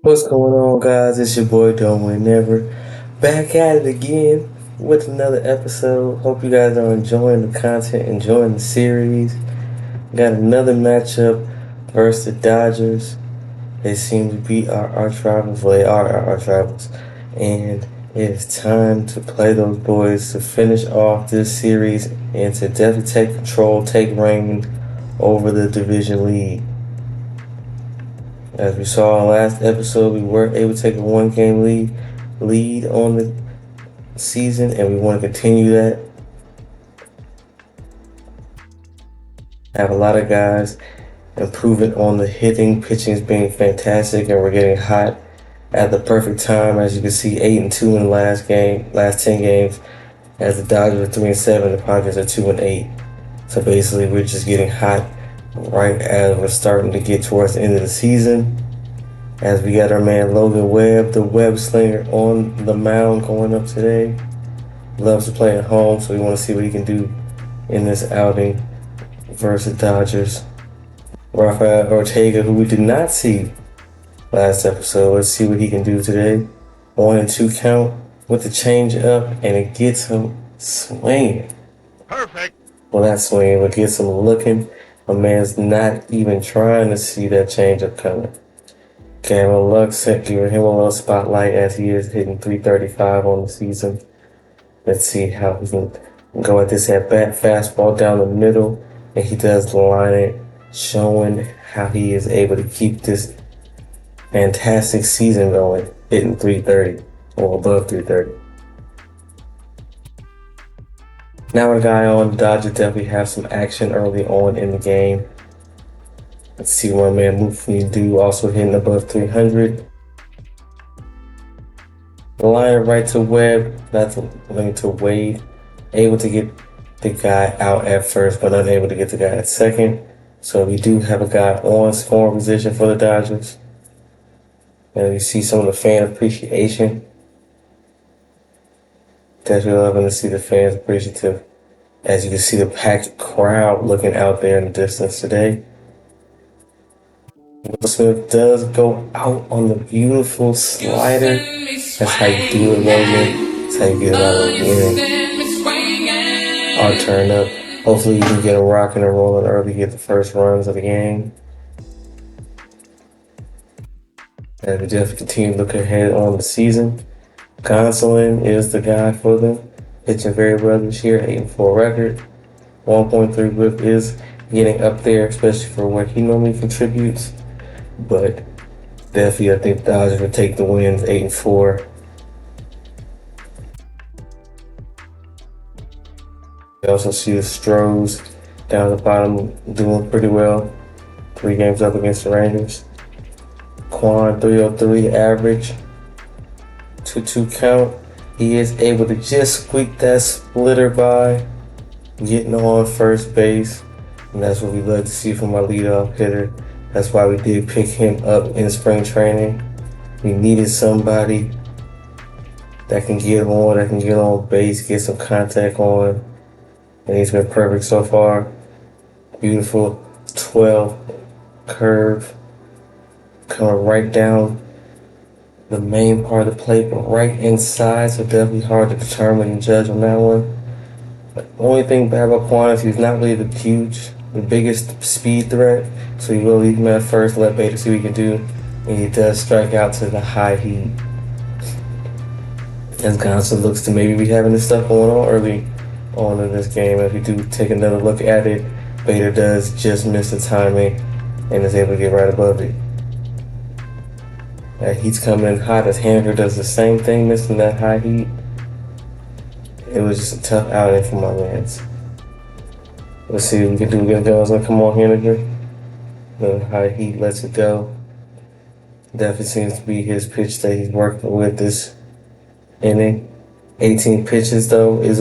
What's going on, guys? It's your boy Dome Whenever, back at it again with another episode. Hope you guys are enjoying the content, enjoying the series. Got another matchup versus the Dodgers. They seem to be our arch rivals. Well, they are our arch rivals, and it is time to play those boys to finish off this series and to definitely take control, take reign over the division lead. As we saw in the last episode, we were able to take a one-game lead on the season, and we want to continue that. Have a lot of guys improving on the hitting, pitching is being fantastic, and we're getting hot at the perfect time. As you can see, 8-2 in the last 10 games. As the Dodgers are 3-7, the Padres are 2-8. So basically, we're just getting hot right as we're starting to get towards the end of the season. As we got our man Logan Webb, the web slinger, on the mound going up today. Loves to play at home, so we want to see what he can do in this outing versus Dodgers. Rafael Ortega, who we did not see last episode. Let's see what he can do today. 1-2 count with the change up, and it gets him swinging. Perfect. Well, not swinging, but gets him looking. My man's not even trying to see that changeup coming. Cameron Lux giving him a little spotlight as he is hitting .335 on the season. Let's see how he can go at this at-bat. Fastball down the middle, and he does line it, showing how he is able to keep this fantastic season going, hitting .330 or above .330. Now our guy on the Dodgers definitely have some action early on in the game. Let's see what my man Mufni do, also hitting above 300. Line right to Webb, not to Wade. Able to get the guy out at first, but unable to get the guy at second. So we do have a guy on scoring position for the Dodgers. And you see some of the fan appreciation. Definitely loving to see the fans appreciative. As you can see the packed crowd looking out there in the distance today. Will Smith does go out on the beautiful slider. That's how you do it, Logan. That's how you get it out of the inning. Our turn up. Hopefully you can get him rocking and rolling early, get the first runs of the game. And we definitely continue to look ahead on the season. Gonsolin is the guy for them. Pitching very well this year, 8-4 record. 1.3 whip is getting up there, especially for what he normally contributes. But definitely, I think the Dodgers would take the wins, 8-4. You also see the Stros down at the bottom doing pretty well. 3 games up against the Rangers. Quan, 303 average. 2-2 count. He is able to just squeak that splitter by, getting on first base. And that's what we love to see from our leadoff hitter. That's why we did pick him up in spring training. We needed somebody that can get on base, get some contact on. And he's been perfect so far. Beautiful 12 curve coming right down the main part of the plate, but right inside, so definitely hard to determine and judge on that one. But the only thing bad about Quan is he's not really the biggest speed threat, so he will leave him at first, let Bader see what he can do, and he does strike out to the high heat. As Gonsolin looks to maybe be having this stuff going on early on in this game. If we do take another look at it, Bader does just miss the timing and is able to get right above it. Heat's coming in hot as Haniger does the same thing, missing that high heat. It was just a tough outing for my mans. Let's see what we can do against Gonsolin. Come on, Haniger. The high heat lets it go. Definitely seems to be his pitch that he's working with this inning. 18 pitches though is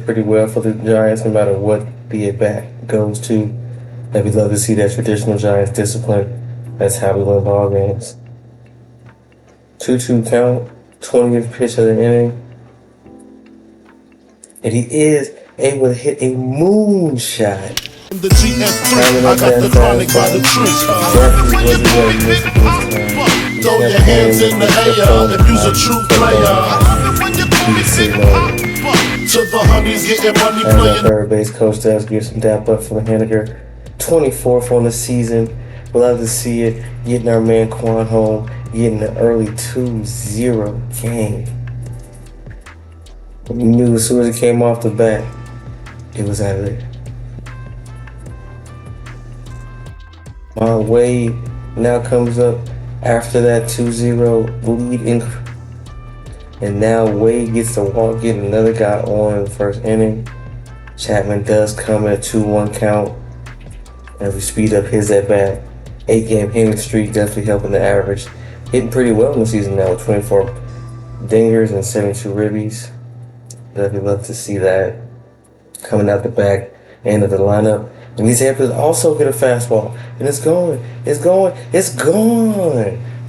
pretty well for the Giants, no matter what the at bat goes to. And we love to see that traditional Giants discipline. That's how we win ball games. 2-2 count, 20th pitch of the inning. And he is able to hit a moonshot. The GS3, I got the chronic by the tree. Jeffrey wasn't going to miss it this time. He Throw your hands in the air if you's a true player. To the honeys getting money as our playing. third base coach does give some dap up for Henniger. 24th on the season. Love to see it. Getting our man Quan home. Getting an early 2-0 game. You knew as soon as it came off the bat, it was out of there. Wade now comes up after that 2-0 lead, and now Wade gets to walk, get another guy on in the first inning. Chapman does come at a 2-1 count as we speed up his at bat. 8-game hitting streak, definitely helping the average. Hitting pretty well in the season now with 24 dingers and 72 ribbies. Definitely love to see that coming out the back end of the lineup. And he's able to also get a fastball. And it's going.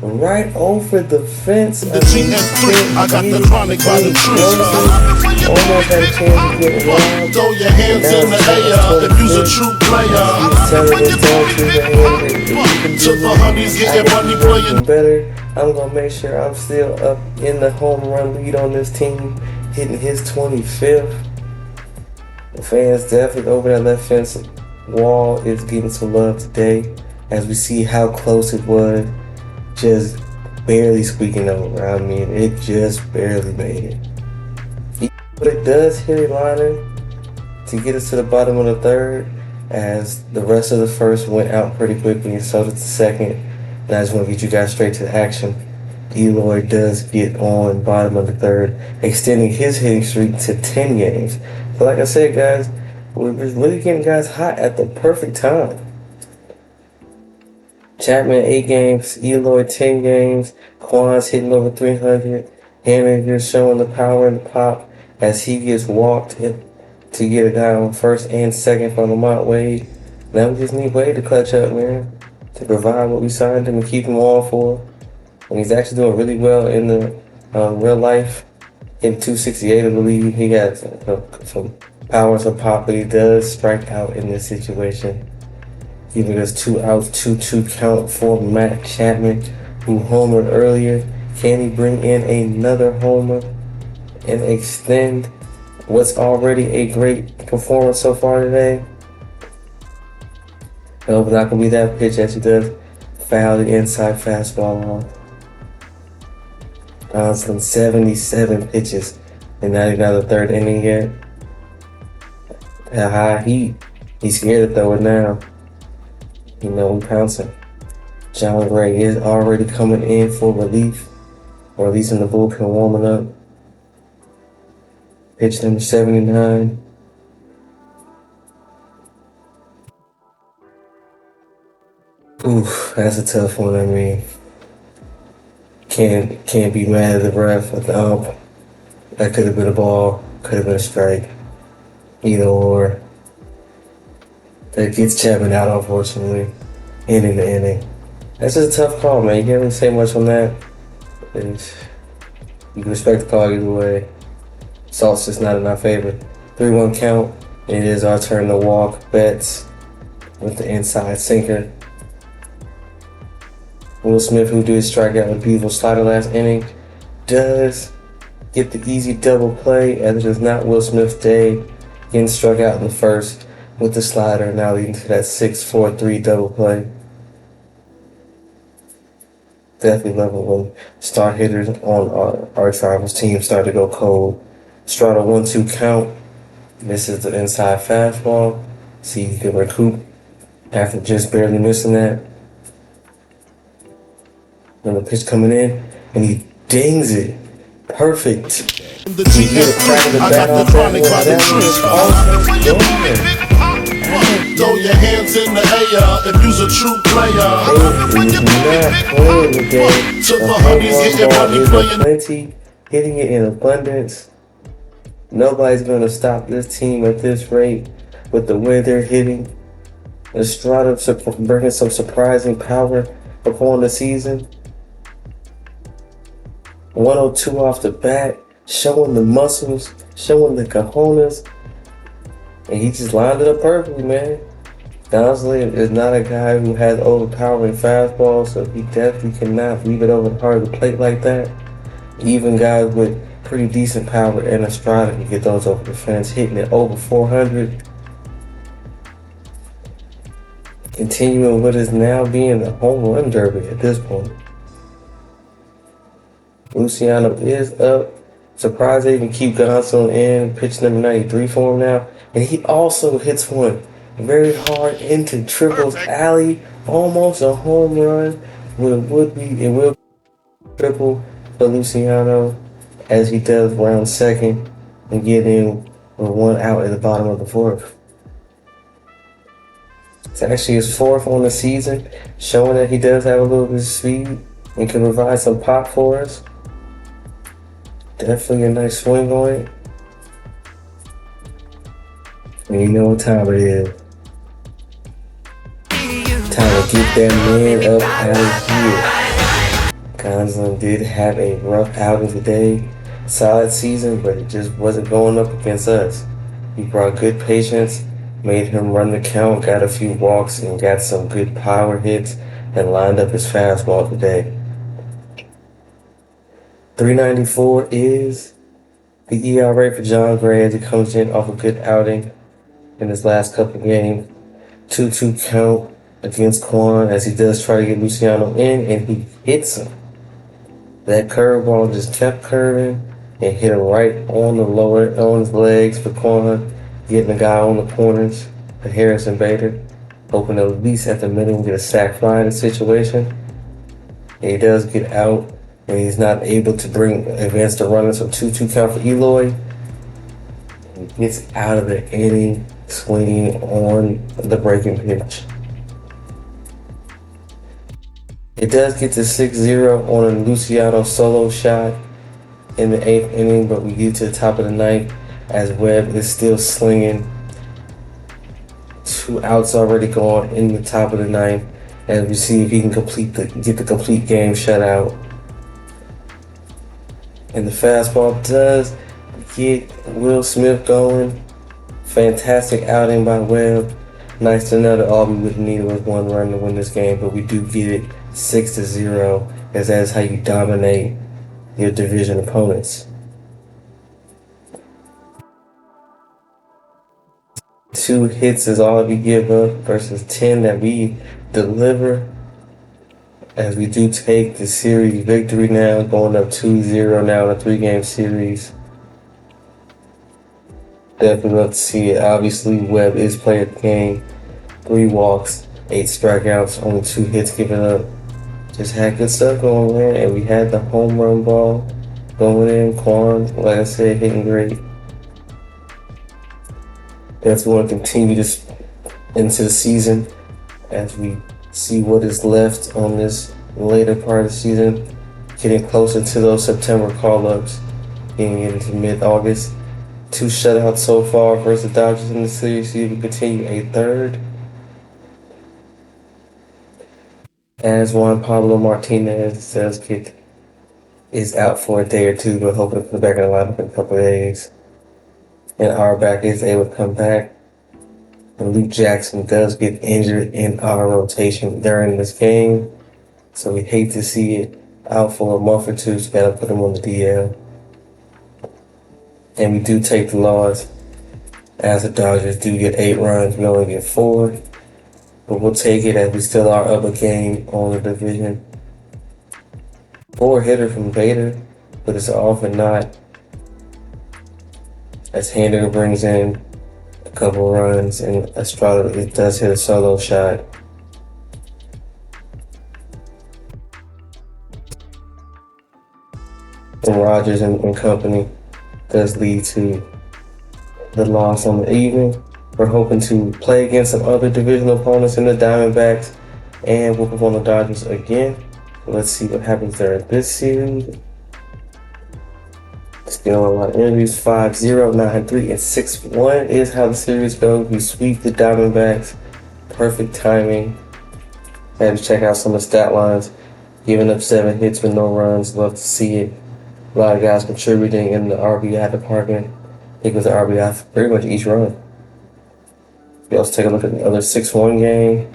Right over the fence. The GM3, I got the chronic by the trees. Almost had a chance to get wild. Throw your hands in the air if you's a true player. To the honeys getting money playing. Better. I'm gonna make sure I'm still up in the home run lead on this team, hitting his 25th. The fans definitely over that left fence wall is getting some love today as we see how close it was, just barely squeaking over. I mean, it just barely made it. But it does hit a liner to get us to the bottom of the third, as the rest of the first went out pretty quickly and so did the second. And I just want to get you guys straight to the action. Eloy does get on bottom of the third, extending his hitting streak to 10 games. But like I said, guys, we're really getting guys hot at the perfect time. Chapman 8 games, Eloy 10 games, Quan's hitting over 300, Henniger showing the power and the pop as he gets walked to get a guy on first and second from Lamont Wade. Now we just need Wade to clutch up, man, to provide what we signed him and keep him on for. And he's actually doing really well in the real life. In 268, I believe he got some power and some pop, but he does strike out in this situation. Giving us 2 outs, 2-2 count for Matt Chapman, who homered earlier. Can he bring in another homer and extend what's already a great performance so far today? No, but not gonna be that pitch as he does foul the inside fastball off. Some 77 pitches and not even the third inning yet. At high heat, he's scared to throw it now. You know, we pouncing. John Gray is already coming in for relief, or at least in the bullpen warming up. Pitch number 79. Oof, that's a tough one. I mean, can't be mad at the ref at the ump. That could have been a ball, could have been a strike, either or. That gets Chapman out, unfortunately, ending the inning. That's just a tough call, man. You can't really say much on that. You can respect the call either way. Salt's just not in our favor. 3-1 count. It is our turn to walk Betts with the inside sinker. Will Smith, who did strike out with beautiful slider last inning, does get the easy double play, as it is not Will Smith's day. Getting struck out in the first with the slider, now leading to that 6-4-3 double play. Definitely love it when star hitters on our Tribals team start to go cold. Strata 1-2 count. Misses the inside fastball. See, he can recoup after just barely missing that. And the pitch coming in, and he dings it. Perfect. The GM3, I got the chronic by the trees. Throw your hands in the air if you's a true player. To the honeys getting money playing. Plenty, hitting it in abundance. Nobody's going to stop this team at this rate with the way they're hitting. Estrada bringing some surprising power upon the season. 102 off the bat, showing the muscles, showing the cojones. And he just lined it up perfectly, man. Honestly, is not a guy who has overpowering fastball, so he definitely cannot leave it over the heart of the plate like that. Even guys with pretty decent power and a strider can get those over the fence, hitting it over 400. Continuing what is now being a home run derby at this point. Luciano is up. Surprised they even keep Gonsolin in, pitch number 93 for him now. And he also hits one very hard into Triple's alley, almost a home run. It will triple for Luciano as he does round second and get in with one out at the bottom of the fourth. It's actually his fourth on the season, showing that he does have a little bit of speed and can provide some pop for us. Definitely a nice swing on it. And you know what time it is. Time to get that man up out of here. Gonsolin did have a rough outing today. Solid season, but it just wasn't going up against us. He brought good patience, made him run the count, got a few walks, and got some good power hits, and lined up his fastball today. 394 is the ERA for Jon Gray as he comes in off a good outing in his last couple of games. 2-2 count against Kwan as he does try to get Luciano in, and he hits him. That curveball just kept curving and hit him right on his legs for Kwan, getting the guy on the corners for Harrison Bader, hoping to at least at the minimum get a sac fly in the situation. And he does get out, and he's not able to advance the runners, so 2-2 count for Eloy. He gets out of the inning swinging on the breaking pitch. It does get to 6-0 on a Luciano solo shot in the 8th inning, but we get to the top of the 9th as Webb is still slinging. 2 outs already gone in the top of the 9th as we see if he can get the complete game shutout. And the fastball does get Will Smith going. Fantastic outing by Webb. Nice to know that all we would need was one run to win this game, but we do get it 6-0, as that is how you dominate your division opponents. 2 hits is all we give up versus 10 that we deliver, as we do take the series victory now, going up 2-0 now in a 3-game series. Definitely love to see it. Obviously, Webb is player of the game. 3 walks, 8 strikeouts, only 2 hits given up. Just had good stuff going in, and we had the home run ball going in. Kwan, like I said, hitting great. Definitely want to continue this into the season as we see what is left on this later part of the season, getting closer to those September call-ups, getting into mid-August. 2 shutouts so far versus the Dodgers in the series. See if we continue a third. As Juan Pablo Martinez is out for a day or two, but hoping to come back in the lineup in a couple of days. And Auerbach is able to come back. And Luke Jackson does get injured in our rotation during this game, so we hate to see it. Out for a month or two, so gotta put him on the DL. And we do take the loss, as the Dodgers do get 8 runs, we only get 4. But we'll take it as we still are up a game on the division. 4-hitter from Bader, but it's often not. As Hander brings in a couple runs, and Estrada does hit a solo shot. And Rogers and company does lead to the loss on the evening. We're hoping to play against some other divisional opponents in the Diamondbacks and whoop up on the Dodgers again. Let's see what happens there in this series. Still a lot of interviews. 5-0, 9-3, and 6-1 is how the series goes. We sweep the Diamondbacks. Perfect timing. Had to check out some of the stat lines. Giving up 7 hits with no runs. Love to see it. A lot of guys contributing in the RBI department. I think it was the RBI for pretty much each run. We also take a look at the other 6-1 game.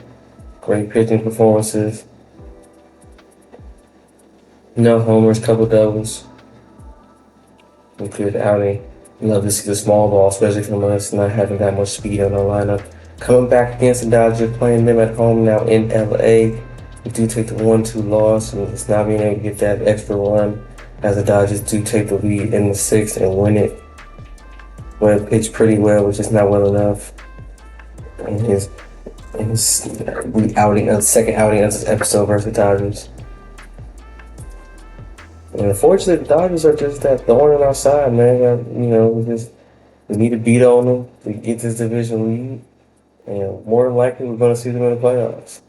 Great pitching performances. No homers, couple doubles. Good outing. Love to see the small ball, especially from us not having that much speed on our lineup. Coming back against the Dodgers, playing them at home now in LA. We do take the 1-2 loss, and it's not being able to get that extra run as the Dodgers do take the lead in the 6th and win it. Webb pitched pretty well, which is not well enough. In his outing, second outing of this episode versus the Dodgers. And unfortunately, the Dodgers are just that thorn in our side, man. We need to beat on them to get this division lead. And more than likely, we're going to see them in the playoffs.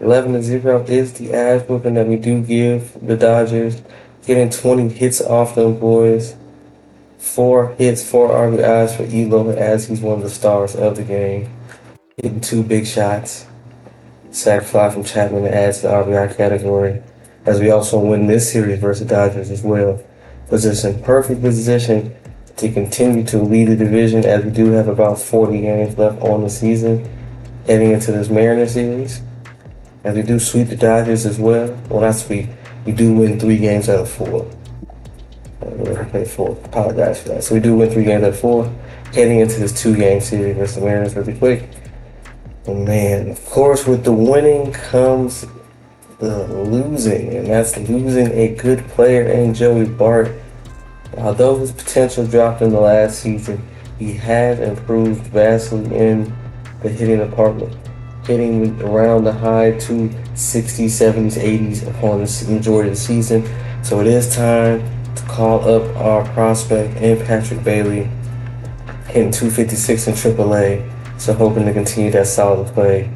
11-0 is the ass whooping that we do give the Dodgers. Getting 20 hits off them boys. 4 hits, 4 RBIs for Elo as he's one of the stars of the game. Hitting 2 big shots. Sack fly from Chapman that adds to the RBI category. As we also win this series versus the Dodgers as well. Puts us in perfect position to continue to lead the division as we do have about 40 games left on the season heading into this Mariners series. As we do sweep the Dodgers as well. Well, not sweep. We do win 3 games out of 4. Apologize for that. So we do win 3 games out of 4 heading into this 2-game series versus the Mariners really quick. And man, of course, with the winning comes the losing, and that's losing a good player in Joey Bart. Although his potential dropped in the last season, he has improved vastly in the hitting department, hitting around the high 260s, 70s, 80s upon the majority of the season. So it is time to call up our prospect in Patrick Bailey, hitting 256 in AAA. So hoping to continue that solid play.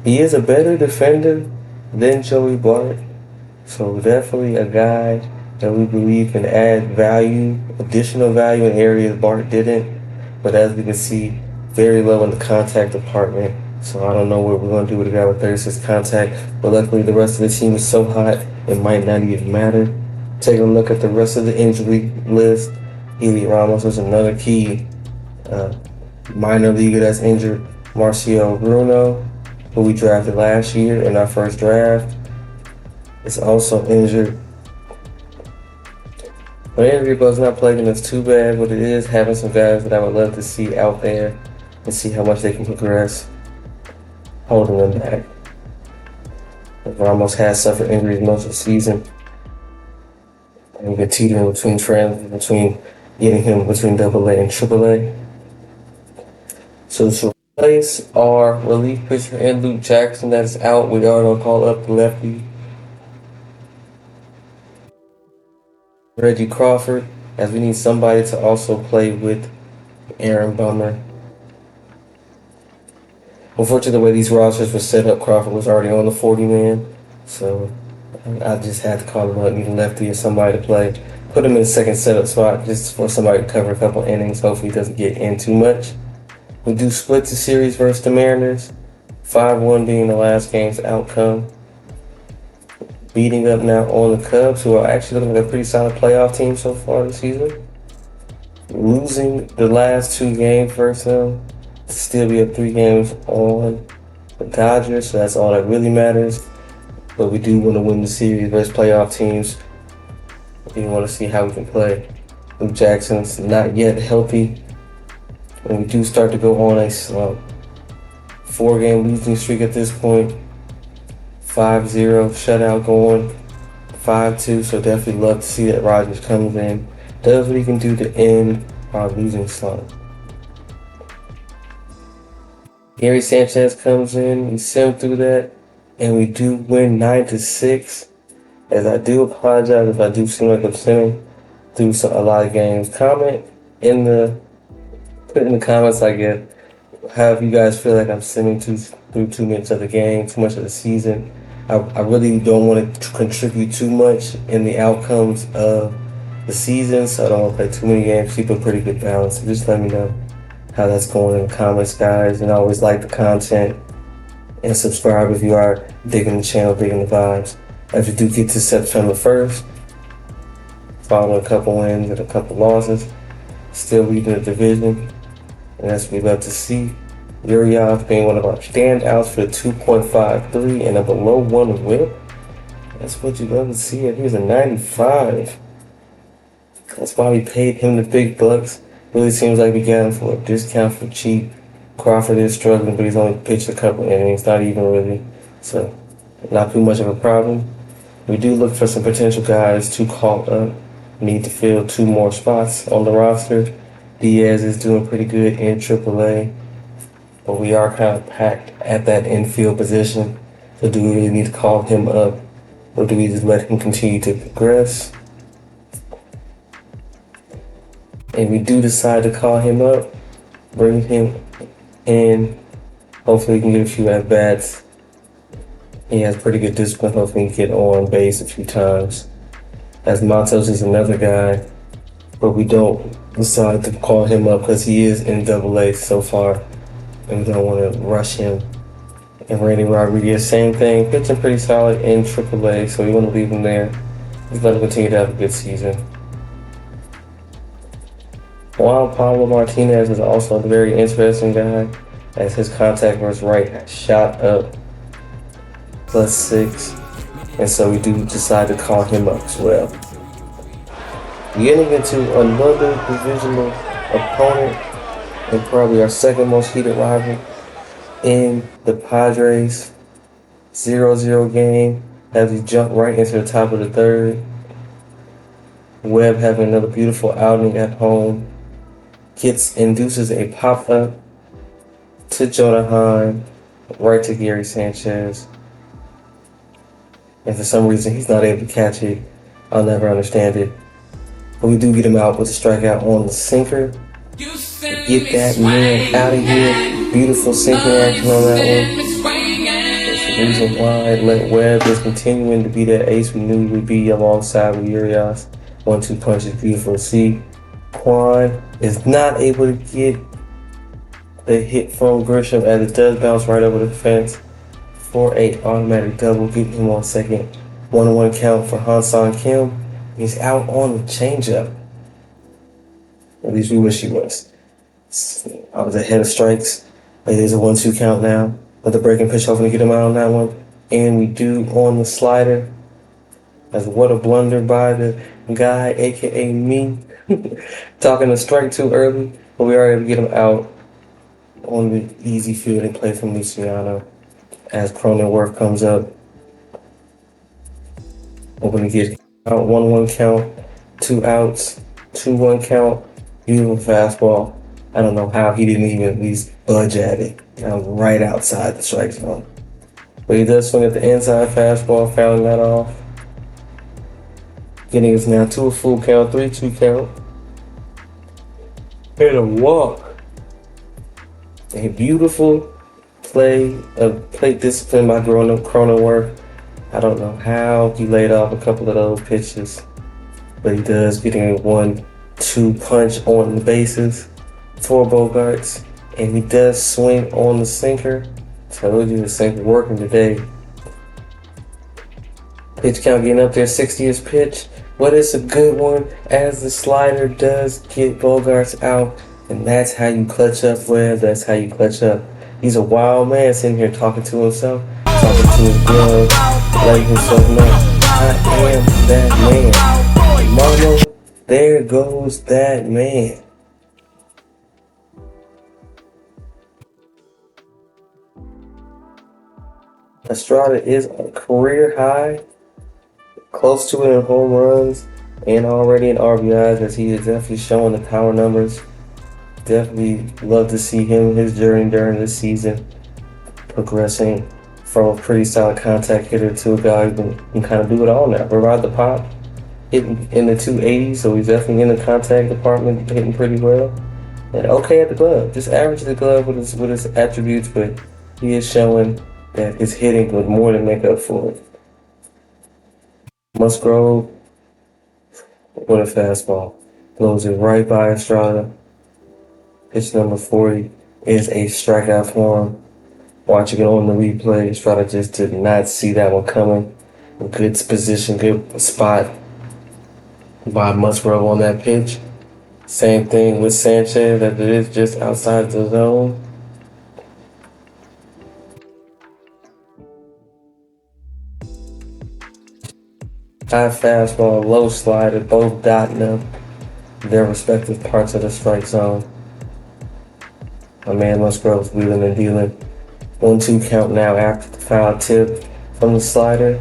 He is a better defender than Joey Bart, so definitely a guy that we believe can add value, additional value in areas Bart didn't. But as we can see, very low in the contact department. So I don't know what we're going to do with a guy with 36 contact. But luckily the rest of the team is so hot, it might not even matter. Taking a look at the rest of the injury list, Heliot Ramos is another key minor leaguer that's injured. Marcio Bruno, who we drafted last year in our first draft, is also injured. But injury bug's not plaguing us too bad, but it is having some guys that I would love to see out there and see how much they can progress, holding them back. Ramos has suffered injuries most of the season, and we've been teetering between getting him between AA and AAA. So to replace our relief pitcher and Luke Jackson that is out, we are going to call up the lefty Reggie Crawford, as we need somebody to also play with Aaron Bummer. Unfortunately, the way these rosters were set up, Crawford was already on the 40-man, so I just had to call him up, need a lefty or somebody to play. Put him in the second setup spot just for somebody to cover a couple innings. Hopefully he doesn't get in too much. We do split the series versus the Mariners, 5-1 being the last game's outcome. Beating up now on the Cubs, who are actually looking like a pretty solid playoff team so far this season. Losing the last 2 games versus them, to still be up 3 games on the Dodgers, so that's all that really matters. But we do want to win the series versus playoff teams. We want to see how we can play. Luke Jackson's not yet healthy, and we do start to go on a slump. 4-game losing streak at this point. 5-0 shutout going. 5-2, so definitely love to see that Rogers comes in, does what he can do to end our losing slump. Gary Sanchez comes in, we sim through that, and we do win 9-6. As I do apologize if I do seem like I'm simming through a lot of games. Put in the comments, I guess, how you guys feel like I'm simming through 2 minutes of the game, too much of the season. I really don't want to contribute too much in the outcomes of the season, so I don't want to play too many games. Keep a pretty good balance. So just let me know how that's going in the comments, guys. And I always like the content, and subscribe if you are digging the channel, digging the vibes. As we do get to September 1st, following a couple wins and a couple losses, still leading the division. And that's what we love to see. Urias being one of our standouts for the 2.53 and a below 1 whip. That's what you love to see. He was a 95. That's why we paid him the big bucks. Really seems like we got him for a discount for cheap. Crawford is struggling, but he's only pitched a couple innings, not even really. So, not too much of a problem. We do look for some potential guys to call up. Need to fill 2 more spots on the roster. Diaz is doing pretty good in AAA, but we are kind of packed at that infield position. So do we really need to call him up, or do we just let him continue to progress? And we do decide to call him up, bring him in. Hopefully we can get a few at-bats. He has pretty good discipline. Hopefully he can get on base a few times. As Matos is another guy, but we don't decide to call him up because he is in AA so far, and we don't want to rush him. And Randy Rodriguez, same thing, pitching pretty solid in AAA, so we want to leave him there. He's going to continue to have a good season. Juan Pablo Martinez is also a very interesting guy, as his contact versus right has shot up +6, and so we do decide to call him up as well. Getting into another divisional opponent, and probably our second most heated rival in the Padres 0-0 game, as we jump right into the top of the third. Webb having another beautiful outing at home. Induces a pop-up to Jonah Heim, right to Gary Sanchez. And for some reason, he's not able to catch it. I'll never understand it. But we do get him out with a strikeout on the sinker. Get that man out of here. Beautiful sinking action on that one. That's the reason why let Webb is continuing to be that ace we knew he would be alongside with Urias. 1-2 punch is beautiful to see. Quan is not able to get the hit from Grisham as it does bounce right over the fence for a automatic double, getting him on second. 1-1 count for Han-Sang Kim. He's out on the changeup. At least we wish he was. I was ahead of strikes. It is a 1-2 count now. But the breaking pitch, hoping to get him out on that one. And we do on the slider. As what a blunder by the guy, aka me. Talking to strike too early. But we are able to get him out on the easy fielding play from Luciano. As Cronenworth comes up. Hoping to get out 1-1 count, 2 outs, 2-1 count, beautiful fastball. I don't know how he didn't even at least budge at it. Right outside the strike zone. But he does swing at the inside fastball, fouling that off. Getting us now to a full count, 3-2 count. And a walk. A beautiful play of plate discipline by Cronenworth. I don't know how he laid off a couple of those pitches, but he does, getting a 1-2 punch on the bases for Bogaerts, and he does swing on the sinker. Told you the sinker working today. Pitch count getting up there, 60th pitch, but it's a good one as the slider does get Bogaerts out, and that's how you clutch up, Webb. That's how you clutch up. He's a wild man sitting here talking to himself, talking to his glove, letting himself know, I am that man. Mama, there goes that man. Estrada is a career high, close to it in home runs, and already in RBIs, as he is definitely showing the power numbers. Definitely love to see him, his journey during this season, progressing from a pretty solid contact hitter to a guy who can kind of do it all now. Provide the pop, hitting in the 280s, so he's definitely in the contact department, hitting pretty well. And okay at the glove, just average the glove with his attributes, but he is showing that his hitting would more than make up for it. Musgrove, what a fastball. Blows it right by Estrada. Pitch number 40 is a strikeout for him. Watching it on the replay, Estrada just did not see that one coming. Good position, good spot by Musgrove on that pitch. Same thing with Sanchez, that it is just outside the zone. High fastball, low slider, both dotting up their respective parts of the strike zone. My man Musgrove's wheeling and dealing. 1-2 count now after the foul tip from the slider.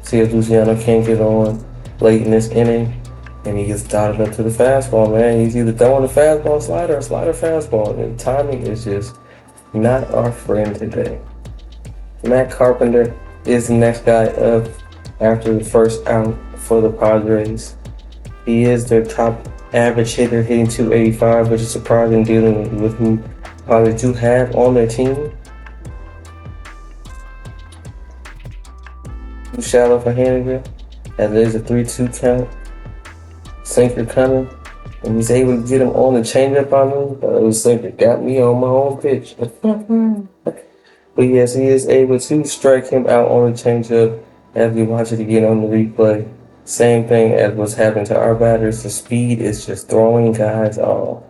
See if Luciano can't get on late in this inning. And he gets dotted up to the fastball, man. He's either throwing the fastball slider or slider fastball. And timing is just not our friend today. Matt Carpenter is the next guy up after the first out for the Padres. He is their top average hitter, hitting .285, which is surprising dealing with who Padres do have on their team. Too shallow for Haniger, as there's a 3-2 count. Sinker coming, and he's able to get him on the changeup on me. But it was Sinker got me on my own pitch. But yes, he is able to strike him out on the changeup as we watch it again on the replay. Same thing as what's happening to our batters. The speed is just throwing guys off.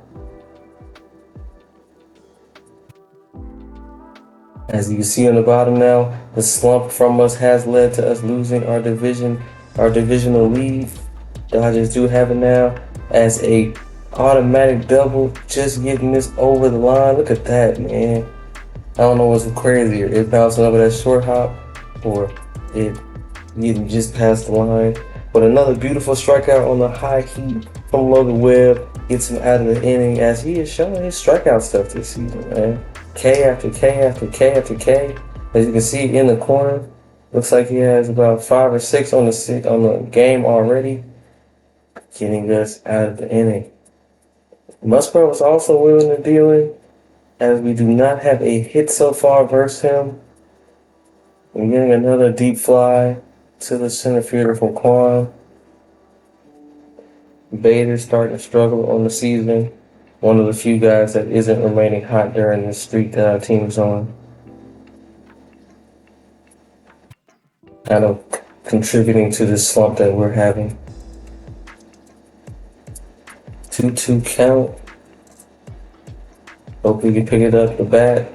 As you can see on the bottom now, the slump from us has led to us losing our divisional lead. Dodgers do have it now as a automatic double, just getting this over the line. Look at that, man. I don't know what's crazier, it bouncing over that short hop or it getting just past the line. But another beautiful strikeout on the high heat from Logan Webb gets him out of the inning as he is showing his strikeout stuff this season, man. K after K after K after K. As you can see in the corner, looks like he has about 5 or 6 on the game already, getting us out of the inning. Musgrove was also willing to deal in, as we do not have a hit so far versus him. We're getting another deep fly to the center fielder from Kwan. Bader's starting to struggle on the season. One of the few guys that isn't remaining hot during this streak that our team is on. Kind of contributing to this slump that we're having. 2-2 count. Hope we can pick it up the bat.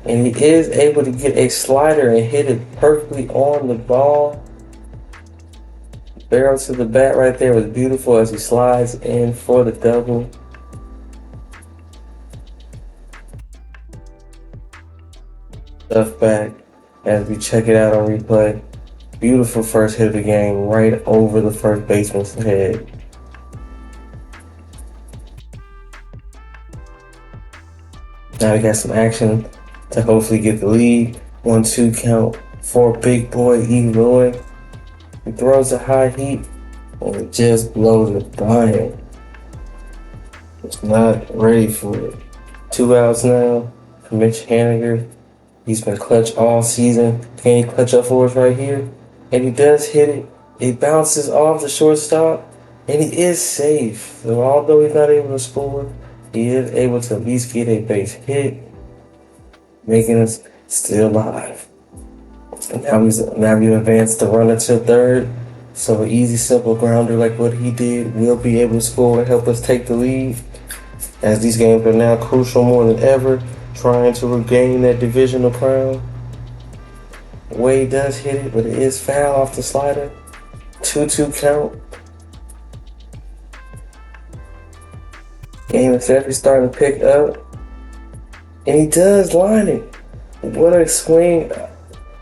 And he is able to get a slider and hit it perfectly on the ball. Barrel to the bat right there was beautiful as he slides in for the double. Stuff back as we check it out on replay. Beautiful first hit of the game right over the first baseman's head. Now we got some action to hopefully get the lead. 1-2 count for big boy Eloy. He throws a high heat and it just blows it by him. It's not ready for it. 2 outs now for Mitch Haniger. He's been clutch all season. Can he clutch up for us right here? And he does hit it. It bounces off the shortstop and he is safe. So although he's not able to score, he is able to at least get a base hit, making us still alive. And now we advance the runner to third. So an easy, simple grounder like what he did will be able to score and help us take the lead. As these games are now crucial more than ever, trying to regain that divisional crown. Wade does hit it, but it is foul off the slider. 2-2 count. Game is actually starting to pick up. And he does line it. What a swing.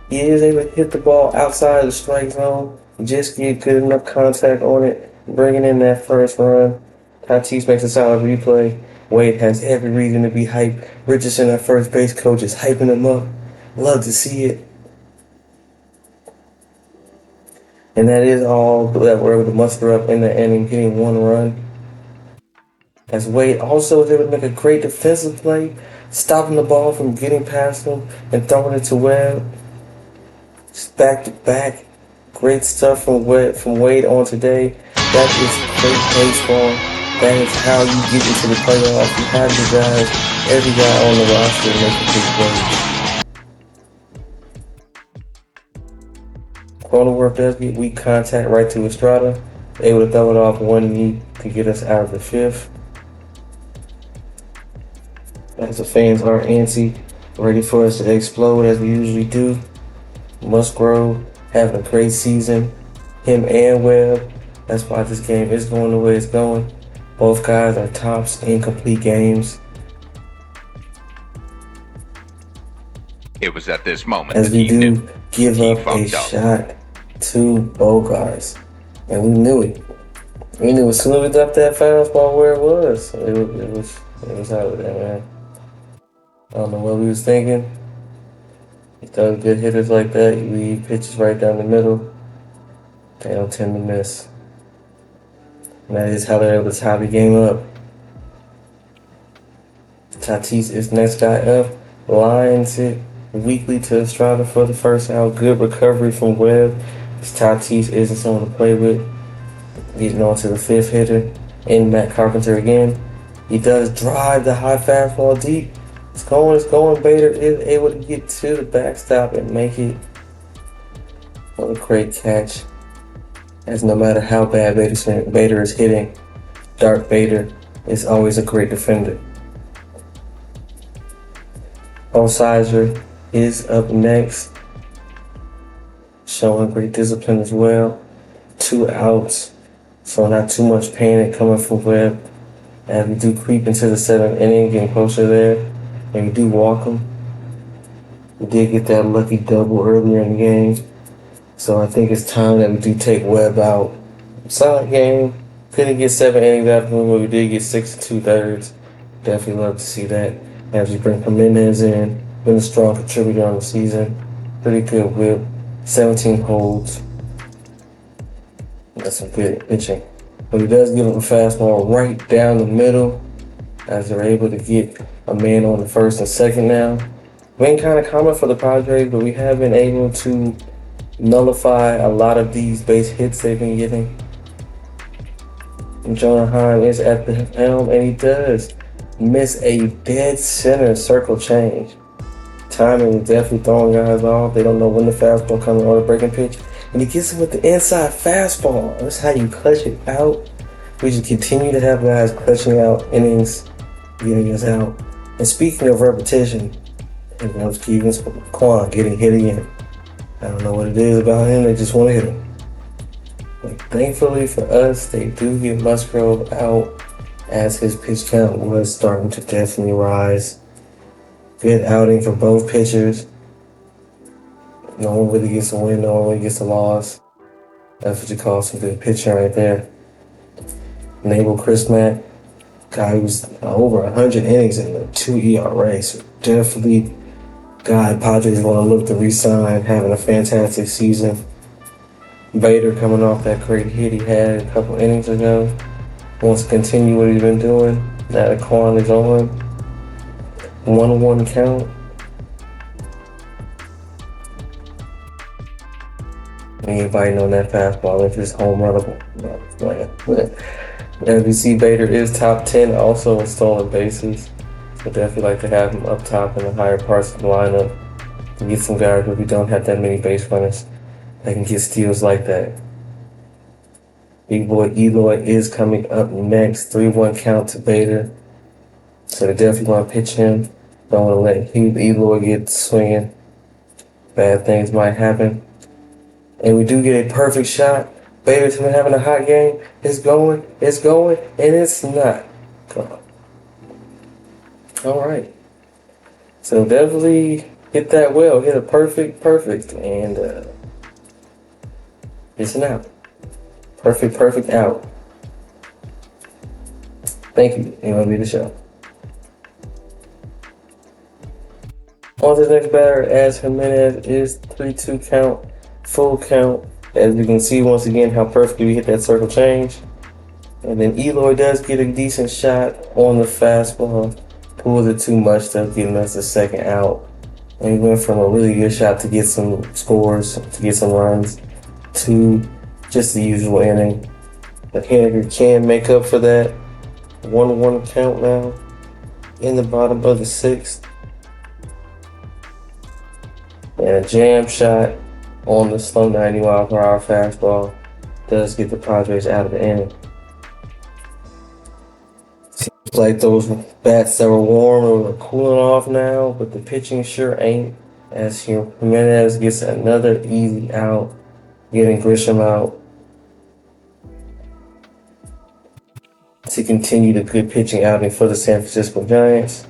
He is able to hit the ball outside the strike zone. Just get good enough contact on it, bringing in that first run. Tatis makes a solid replay. Wade has every reason to be hyped. Richardson, our first base coach, is hyping him up. Love to see it. And that is all that we're able to muster up in the inning, getting 1 run. As Wade also was able to make a great defensive play, stopping the ball from getting past him and throwing it to Webb. Just back to back. Great stuff from Wade on today. That is great baseball. That is how you get into the playoffs. You have the guys, every guy on the roster making big plays. Cronenworth does get weak contact right to Estrada. able to throw it off one knee to get us out of the fifth. As the fans are antsy, ready for us to explode as we usually do. Musgrove having a great season. Him and Webb. That's why this game is going the way it's going. Both guys are tops in complete games. It was at this moment As that we he knew do give he up a fucked up. shot to Bogarts. And we knew it. We knew as soon as we left that fastball where it was. It was out of there, man. I don't know what we was thinking. You throw good hitters like that, you leave pitches right down the middle. They don't tend to miss. And that is how they're able to tie the game up. Tatis is next guy up. Lines it weakly to Estrada for the first out. Good recovery from Webb. Tatis isn't someone to play with. Getting on to the fifth hitter. In Matt Carpenter again. He does drive the high fastball deep. It's going. Bader is able to get to the backstop and make it. What a great catch. As no matter how bad Bader is hitting, Darth Bader is always a great defender. Sizer is up next, showing great discipline as well. 2 outs, so not too much panic coming from Webb. As we do creep into the 7th inning, getting closer there, and we do walk him. We did get that lucky double earlier in the game, so I think it's time that we do take Webb out. Solid game. Couldn't get 7 innings after him, but we did get 6 2/3. Definitely love to see that. As we bring Jimenez in, been a strong contributor on the season. Pretty good whip, 17 holds. That's some good pitching. But he does give him a fastball right down the middle as they're able to get a man on the first and second now. Been kind of common for the Padres, but we have been able to nullify a lot of these base hits they've been getting. And Jonah Heim is at the helm, and he does miss a dead center circle change. Timing is definitely throwing guys off. They don't know when the fastball coming or the breaking pitch. And he gets it with the inside fastball. That's how you clutch it out. We just continue to have guys clutching out innings, getting us out. And speaking of repetition, and that was Stevens Kwan getting hit again. I don't know what it is about him. They just want to hit him. But thankfully for us, they do get Musgrove out as his pitch count was starting to definitely rise. Good outing for both pitchers. No one really gets a win, no one really gets a loss. That's what you call some good pitching right there. Nabel Chrismack, guy who's over 100 innings in the 2 ERA, so definitely guy Padres want to look to re-sign, having a fantastic season. Bader coming off that great hit he had a couple innings ago. Wants to continue what he's been doing. Now that Kwan is on. 1-1 count. Anybody on that fastball if it's home runnable. As we see, Bader is top 10 also in stolen bases. So definitely like to have him up top in the higher parts of the lineup to get some guys where we don't have that many base runners that can get steals like that. Big boy Eloy is coming up next. 3-1 count to Bader. So they definitely want to pitch him. Don't want to let Eloy get swinging. Bad things might happen. And we do get a perfect shot. Bader's been having a hot game. It's going, and it's not. Come on. All right. So definitely hit that well. Hit a perfect, and it's an out. Perfect out. Thank you. MLB The Show. On to the next batter, as Jimenez is 3-2 count, full count. As you can see once again how perfectly we hit that circle change. And then Eloy does get a decent shot on the fastball. Pulls it too much to getting us the second out. And he went from a really good shot to get some scores, to get some runs, to just the usual inning. But Henniger can make up for that. 1-1 count now in the bottom of the 6th. And a jam shot on the slow 90 mile per hour fastball. does get the Padres out of the inning. Seems like those bats that were warm are cooling off now, but the pitching sure ain't. As Jimenez gets another easy out, getting Grisham out to continue the good pitching outing for the San Francisco Giants.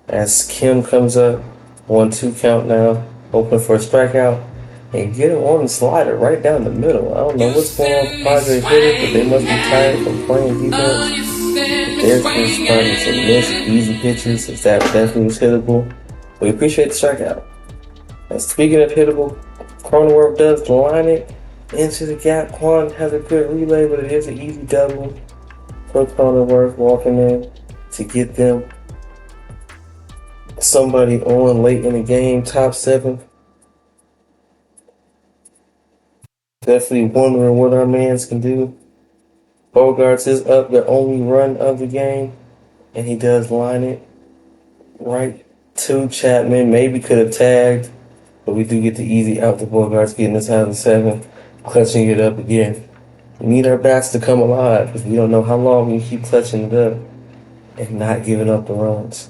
As Kim comes up, 1-2 count now, open for a strikeout, and get him on the slider right down the middle. I don't know what's going on with the Padres hitters, but they must be tired from playing defense. They're just starting to miss easy pitches, since that definitely was hittable. We appreciate the strikeout. And speaking of hittable, Cronenworth does line it into the gap. Quan has a good relay, but it is an easy double for Cronenworth walking in to get them somebody on late in the game, top 7. Definitely wondering what our mans can do. Bogarts is up the only run of the game, and he does line it right to Chapman. Maybe could have tagged, but we do get the easy out to Bogarts, getting us out of the 7, clutching it up again. We need our bats to come alive, because we don't know how long we can keep clutching it up and not giving up the runs.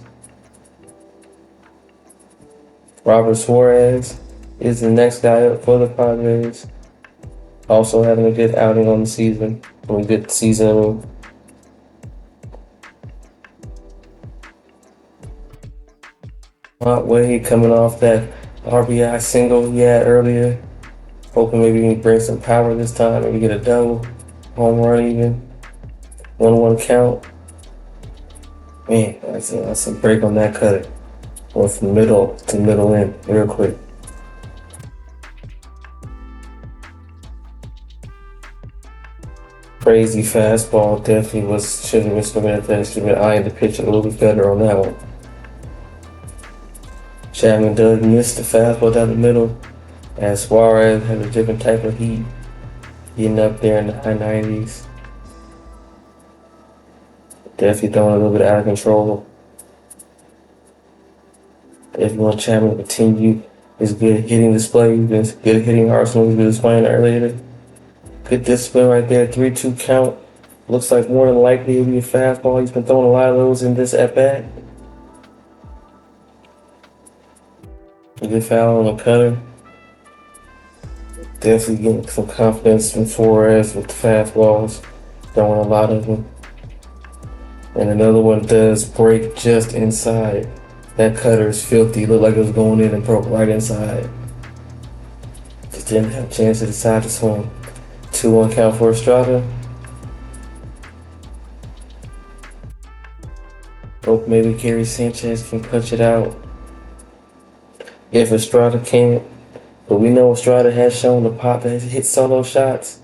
Robert Suarez is the next guy up for the Padres. Also having a good outing on the season. A good season. Otway coming off that RBI single he had earlier. Hoping maybe we can bring some power this time. Maybe get a double. Home run even. 1-1 count. Man, that's a break on that cutter. Went from middle to middle in real quick. Crazy fastball. Definitely should have been swinging at that. Should have been eyeing the pitch a little bit better on that one. Chapman does miss the fastball down the middle, as Suarez has a different type of heat, getting up there in the high 90s. Definitely throwing a little bit out of control. If you want Chapman to continue his good hitting display, his good hitting arsenal he's been displaying earlier. Good discipline right there, 3-2 count. Looks like more than likely it'll be a fastball. He's been throwing a lot of those in this at-bat. A good foul on the cutter. Definitely getting some confidence from Suarez with the fastballs. Throwing a lot of them. And another one does break just inside. That cutter is filthy. Looked like it was going in and broke right inside. Just didn't have a chance to decide to swing. 2-1 count for Estrada. Hope maybe Gary Sanchez can punch it out. If Estrada can't, but we know Estrada has shown the pop that hit solo shots.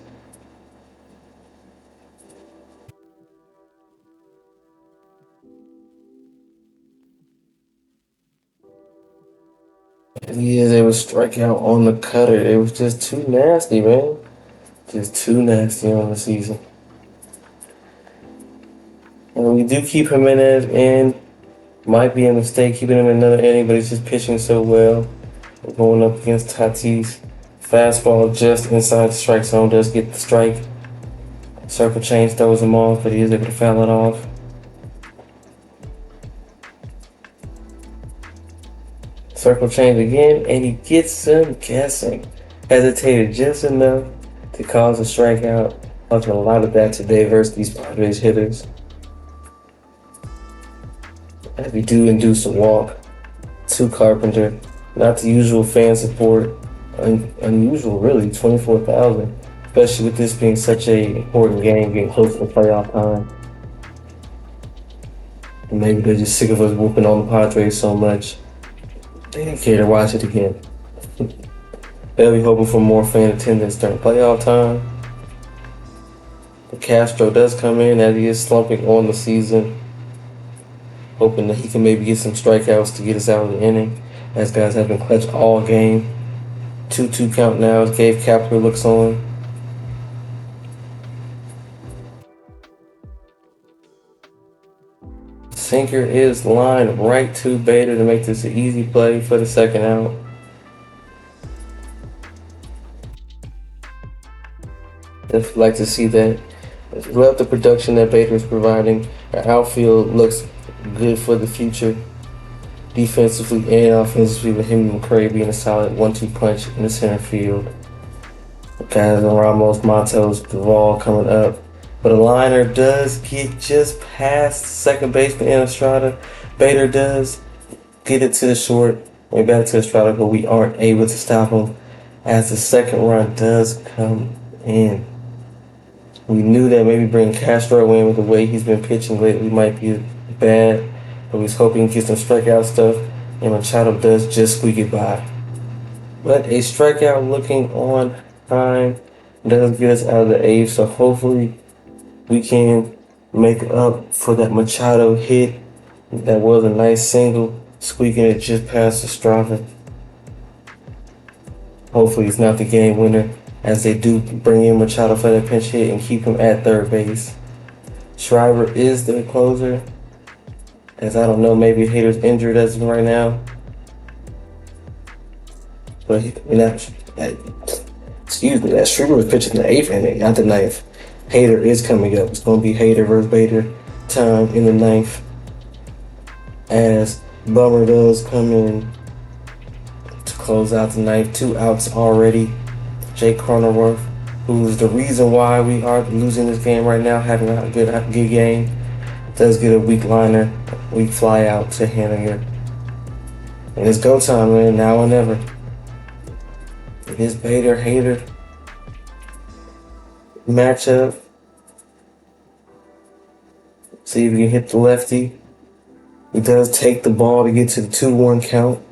He is able to strike out on the cutter. It was just too nasty, man. Just too nasty on the season. And we do keep Jimenez in. Might be a mistake keeping him in another inning, but he's just pitching so well. We're going up against Tatis. Fastball just inside the strike zone. Does get the strike. Circle change throws him off, but he is able to foul it off. Circle change again, and he gets him guessing. Hesitated just enough to cause a strikeout. Talking a lot of that today versus these Padres hitters. As we do induce a walk to Carpenter. Not the usual fan support. Unusual, really, 24,000. Especially with this being such an important game, getting close to the playoff time. And maybe they're just sick of us whooping on the Padres so much. They didn't care to watch it again. They'll be hoping for more fan attendance during playoff time. Castro does come in as he is slumping on the season. Hoping that he can maybe get some strikeouts to get us out of the inning. As guys have been clutch all game. 2-2 count now as Gabe Kapler looks on. Sinker is lined right to Bader to make this an easy play for the second out. I'd like to see that. Love the production that Bader is providing. Our outfield looks good for the future, defensively and offensively, with him and McCray being a solid 1-2 punch in the center field. Guys, Ramos, Matos, Duvall coming up. But a liner does get just past second baseman and Estrada. Bader does get it to the short and back to Estrada, but we aren't able to stop him as the second run does come in. We knew that maybe bringing Castro in with the way he's been pitching lately might be bad, but we was hoping to get some strikeout stuff, and Machado does just squeak it by. But a strikeout looking on time does get us out of the eighth, so hopefully we can make up for that Machado hit. That was a nice single, squeaking it just past Estrada. Hopefully it's not the game winner, as they do bring in Machado for that pinch hit and keep him at third base. Shriver is the closer, as I don't know, maybe Hader's injured as of right now. But that Shriver was pitching in the 8th inning, not the 9th. Hader is coming up. It's going to be Hader versus Bader time in the 9th, as Bummer does come in to close out the 9th. 2 outs already. Jake Cronenworth, who is the reason why we are losing this game right now, having a good game, does get a weak liner, weak fly out to Haniger. And it's go time, man, now or never. It is Bader-Hader matchup. See if we can hit the lefty. He does take the ball to get to the 2-1 count.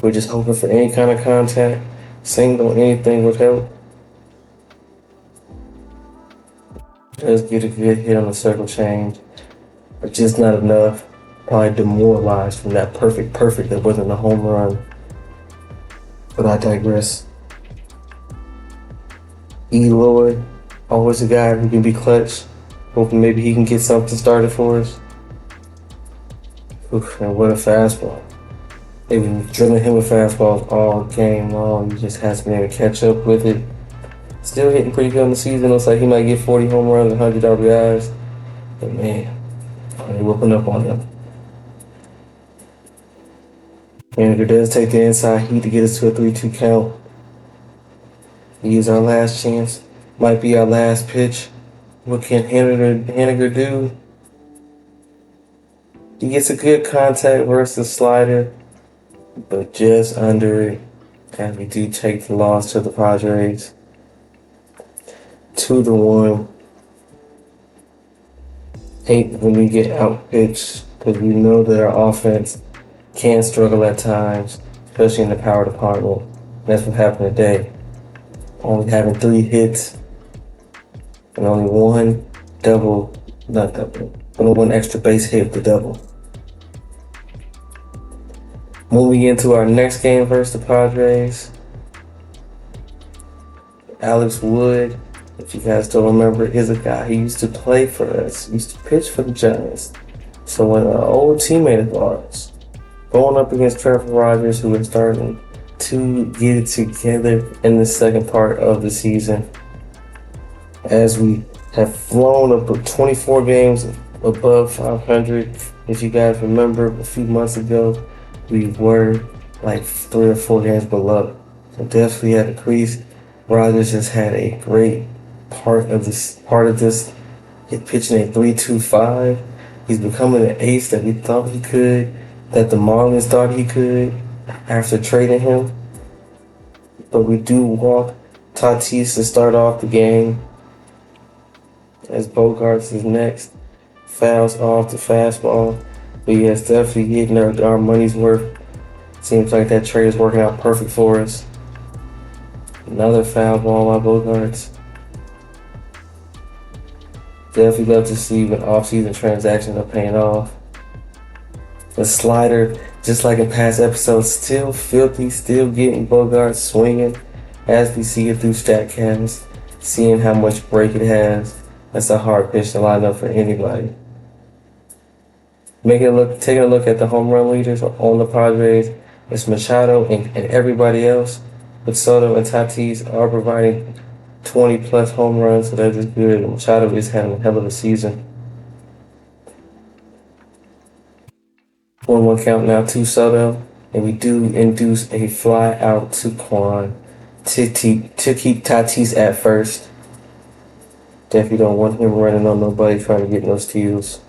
We're just hoping for any kind of contact. Single, anything would help. Does get a good hit on the circle change, but just not enough. Probably demoralized from that perfect that wasn't a home run. But I digress. Eloy, always a guy who can be clutch. Hoping maybe he can get something started for us. Oof, and what a fastball. They've been drilling him with fastballs all game long. He just hasn't been able to catch up with it. Still hitting pretty good in the season. Looks like he might get 40 home runs and 100 RBIs. But man, they're whooping up on him. And it does take the inside heat to get us to a 3-2 count. He is our last chance. Might be our last pitch. What can Haniger do? He gets a good contact versus slider, but just under it. And we do take the loss to the Padres. 2-1. Hate when we get outpitched, because we know that our offense can struggle at times, especially in the power department. That's what happened today. Only having 3 hits and only one extra base hit with the double. Moving into our next game versus the Padres, Alex Wood, if you guys don't remember, is a guy who used to play for us, used to pitch for the Giants. So when an old teammate of ours, going up against Trevor Rogers, who is starting to get it together in the second part of the season, as we have flown up 24 games above 500. If you guys remember, a few months ago, we were like 3 or 4 games below. So definitely had a crease. Rogers has had a great part of this, pitching a 3.25. He's becoming an ace that we thought he could, that the Marlins thought he could after trading him. But we do walk Tatis to start off the game, as Bogaerts is next. Fouls off the fastball. But yes, definitely getting our money's worth. Seems like that trade is working out perfect for us. Another foul ball by Bogaerts. Definitely love to see when off-season transactions are paying off. The slider, just like in past episodes, still filthy, still getting Bogaerts swinging as we see it through StatCast, seeing how much break it has. That's a hard pitch to line up for anybody. Taking a look at the home run leaders on the Padres, it's Machado and everybody else. but Soto and Tatis are providing 20 plus home runs, so that is good. Machado is having a hell of a season. 1-1 count now to Soto, and we do induce a fly out to Kwan to keep Tatis at first. Definitely don't want him running on nobody trying to get no steals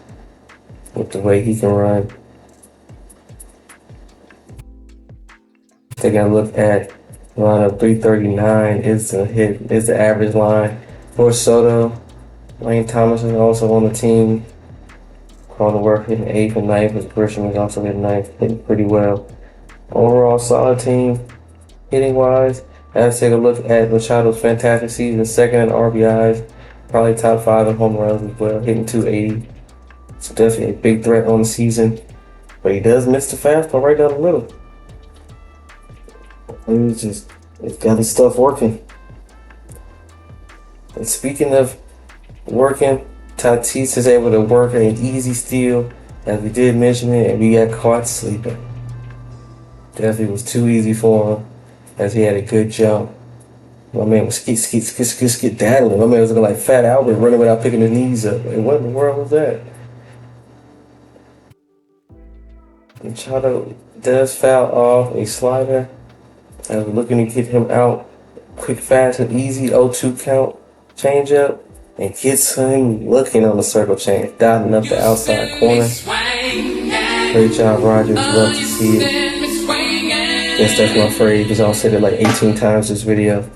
with the way he can run. Take a look at line of 339 is the average line for Soto. Lane Thomas is also on the team. Cronenworth hitting 8th and 9th, as Grisham is also hitting 9th, hitting pretty well. Overall, solid team hitting wise. Let's take a look at Machado's fantastic season, second in RBIs, probably top 5 in home runs as well, hitting 280. So definitely a big threat on the season, but he does miss the fastball right down the middle. He's got his stuff working. And speaking of working, Tatis is able to work an easy steal, as we did mention it, and we got caught sleeping. Definitely was too easy for him, as he had a good jump. My man was skedaddling. My man was looking like Fat Albert running without picking his knees up. Like, what in the world was that? Machado does foul off a slider. I was looking to get him out quick, fast, and easy. 0-2 count changeup, and gets him looking on the circle change, dotting up the outside corner. Great job, Rogers. Love to see it. Guess that's my phrase, because I'll say it like 18 times this video.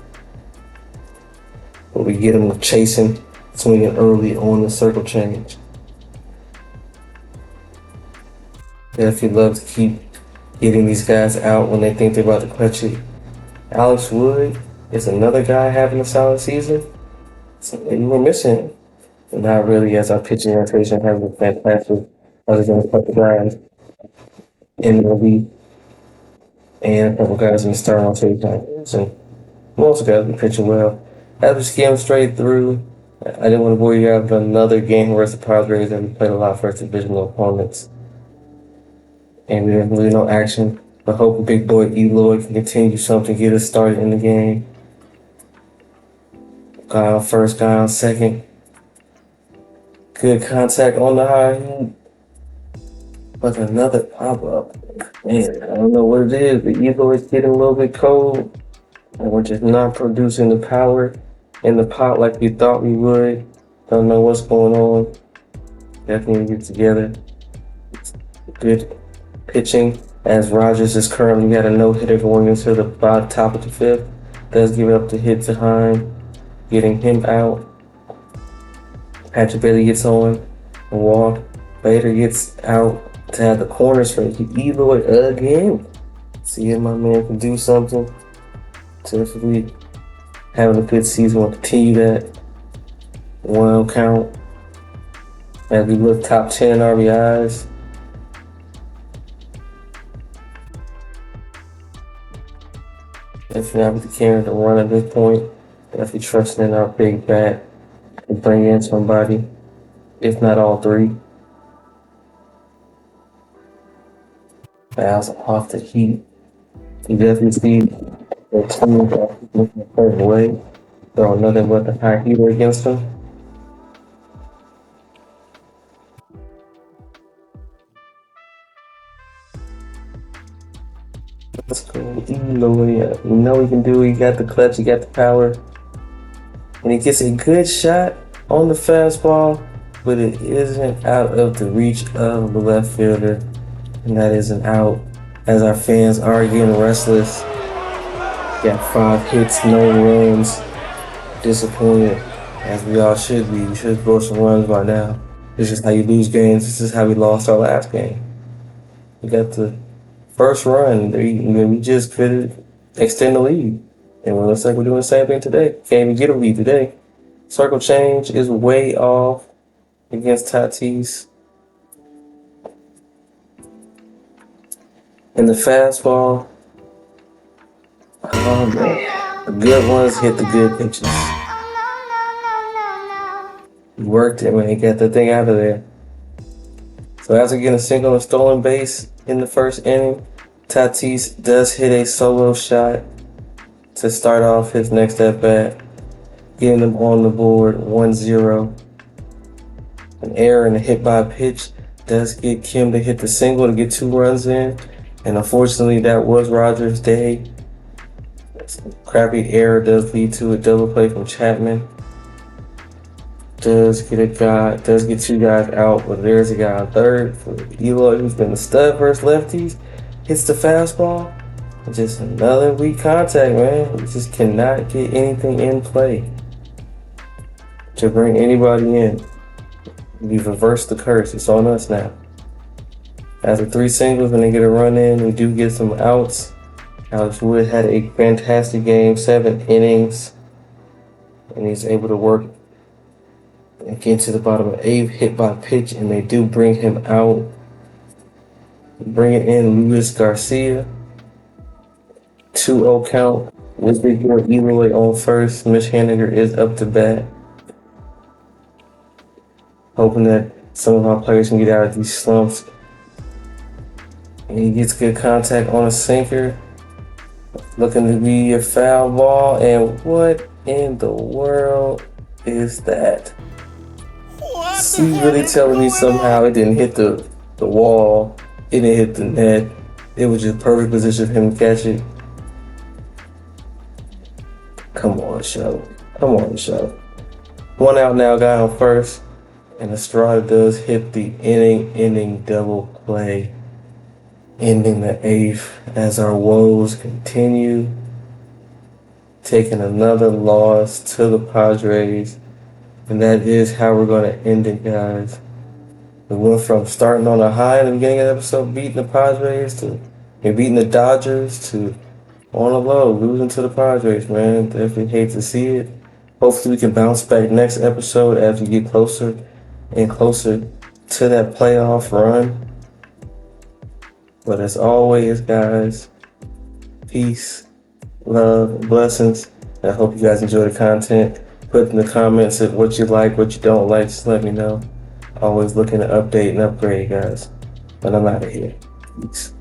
But we get him chasing, swinging early on the circle change. Definitely love to keep getting these guys out when they think they're about to clutch it. Alex Wood is another guy having a solid season. So you were missing. But not really, as our pitching rotation has been fantastic. Other than a couple guys in the league and a couple guys in the starting rotation. And most guys been pitching well. As we skim straight through, I didn't want to bore you out with another game versus the Padres that we played a lot for divisional opponents. And we didn't really no action, but hoping big boy Eloy can continue something, get us started in the game. Guy on first, guy on second. Good contact on the high end. But another pop-up. Man, I don't know what it is, but Eloy's getting a little bit cold. And we're just not producing the power in the pot like we thought we would. Don't know what's going on. Definitely get together. Good pitching, as Rogers is currently got a no-hitter going into the top of the 5th. Does give up the hit to Heim, getting him out. Patrick Bailey gets on a walk. Bader gets out to have the corners for Eloy again. See if my man can do something. Definitely having a good season. We'll continue that. 1 count. As we look top 10 RBIs. Definitely not with the carrying the run at this point. Definitely trusting in our big bat to bring in somebody, if not all 3. Fouls off the heat. You definitely see the team looking a certain way. Throw nothing but the high heater against them. Let's go. You know he can do it. He got the clutch, he got the power. And he gets a good shot on the fastball, but it isn't out of the reach of the left fielder. And that isn't out, as our fans are getting restless. Got 5 hits, no runs. Disappointed, as we all should be. We should score some runs by now. This is how you lose games. This is how we lost our last game. We got the first run. We just couldn't extend the lead. And it looks like we're doing the same thing today. Can't even get a lead today. Circle change is way off against Tatis. And the fastball, oh man, the good ones hit the good pitches. He worked it when he got the thing out of there. So after getting a single and stolen base in the first inning, Tatis does hit a solo shot to start off his next at bat, getting them on the board 1-0. An error and a hit by pitch does get Kim to hit the single to get 2 runs in. And unfortunately, that was Rogers' day. Crappy error does lead to a double play from Chapman. Does get 2 guys out, but there's a guy on third for Eloy, who's been the stud versus lefties. Hits the fastball. Just another weak contact, man. We just cannot get anything in play to bring anybody in. We've reversed the curse. It's on us now. After 3 singles, when they get a run in, we do get some outs. Alex Wood had a fantastic game, 7 innings, and he's able to work and get to the bottom of 8, hit by pitch, and they do bring him out. Bringing in Luis Garcia. 2-0 count with Victor Eloy on first. Mitch Haniger is up to bat. Hoping that some of our players can get out of these slumps. And he gets good contact on a sinker. Looking to be a foul ball. And what in the world is that? He's really telling me somehow it didn't hit the wall. It didn't hit the net. It was just perfect position for him to catch it. Come on, show. Come on, show. 1 out now, guy on first. And Estrada does hit the inning double play, ending the 8th as our woes continue, taking another loss to the Padres. And that is how we're going to end it, guys. We went from starting on a high in the beginning of the episode, beating the Padres, to beating the Dodgers, to on a low, losing to the Padres, man. Definitely hate to see it. Hopefully we can bounce back next episode as we get closer and closer to that playoff run. But as always, guys, peace, love, blessings. I hope you guys enjoy the content. Put in the comments of what you like, what you don't like. Just let me know. Always looking to update and upgrade, guys. But I'm out of here. Peace.